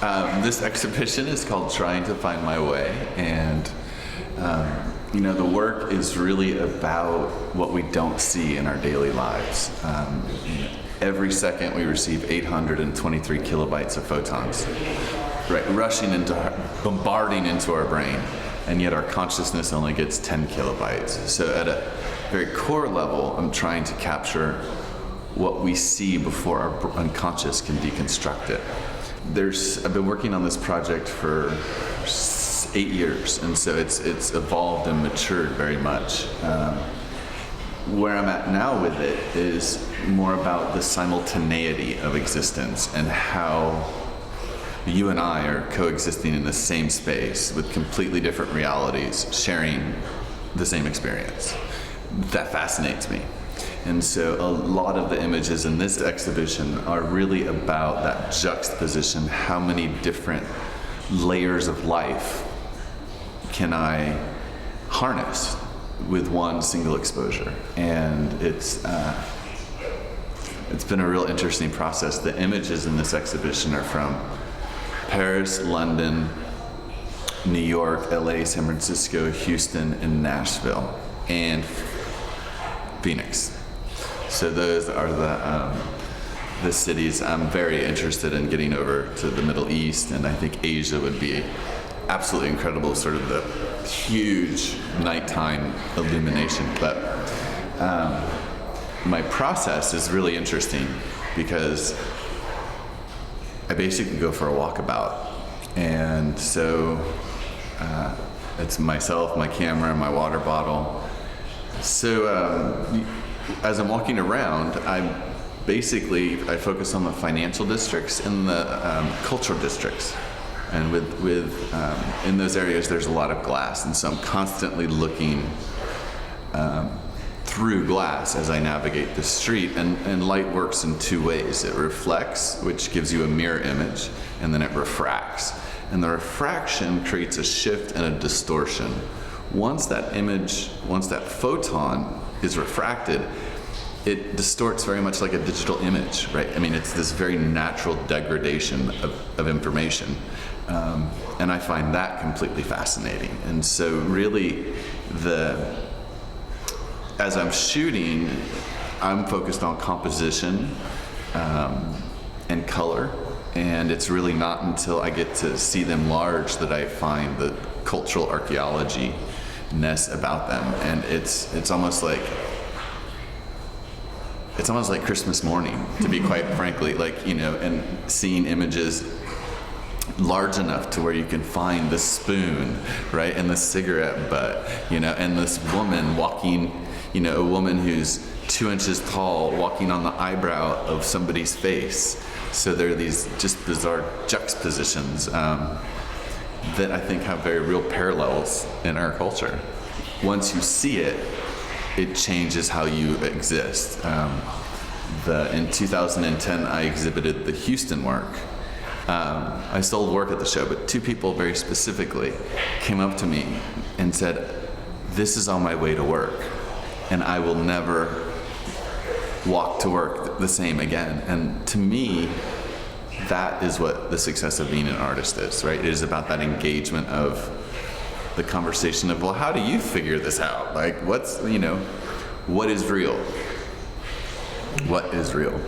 This exhibition is called Trying to Find My Way, and the work is really about what we don't see in our daily lives. Every second we receive 823 kilobytes of photons, right, bombarding into our brain, and yet our consciousness only gets 10 kilobytes. So at a very core level, I'm trying to capture what we see before our unconscious can deconstruct it. I've been working on this project for 8 years, and so it's evolved and matured very much. Where I'm at now with it is more about the simultaneity of existence and how you and I are coexisting in the same space with completely different realities, sharing the same experience. That fascinates me. And so a lot of the images in this exhibition are really about that juxtaposition. How many different layers of life can I harness with one single exposure? And it's been a real interesting process. The images in this exhibition are from Paris, London, New York, LA, San Francisco, Houston, and Nashville, and Phoenix. So those are the cities. I'm very interested in getting over to the Middle East, and I think Asia would be absolutely incredible, sort of the huge nighttime illumination. But my process is really interesting because I basically go for a walkabout. And so it's myself, my camera, my water bottle. So as I'm walking around, I focus on the financial districts and the cultural districts. And in those areas, there's a lot of glass. And so I'm constantly looking through glass as I navigate the street. And light works in two ways. It reflects, which gives you a mirror image, and then it refracts. And the refraction creates a shift and a distortion. Once that photon is refracted, it distorts very much like a digital image, right? I mean, it's this very natural degradation of information. And I find that completely fascinating. And so really, as I'm shooting, I'm focused on composition and color. And it's really not until I get to see them large that I find the cultural archaeology-ness about them. And it's almost like Christmas morning, to be quite frankly, and seeing images large enough to where you can find the spoon, right, and the cigarette butt, and this woman walking, a woman who's 2 inches tall walking on the eyebrow of somebody's face. So there are these just bizarre juxtapositions that I think have very real parallels in our culture. Once you see it, it changes how you exist. In 2010, I exhibited the Houston work. I sold work at the show, but two people very specifically came up to me and said, "This is on my way to work, and I will never walk to work the same again." And to me, that is what the success of being an artist is, right? It is about that engagement of the conversation of, well, how do you figure this out? Like, what is real? What is real?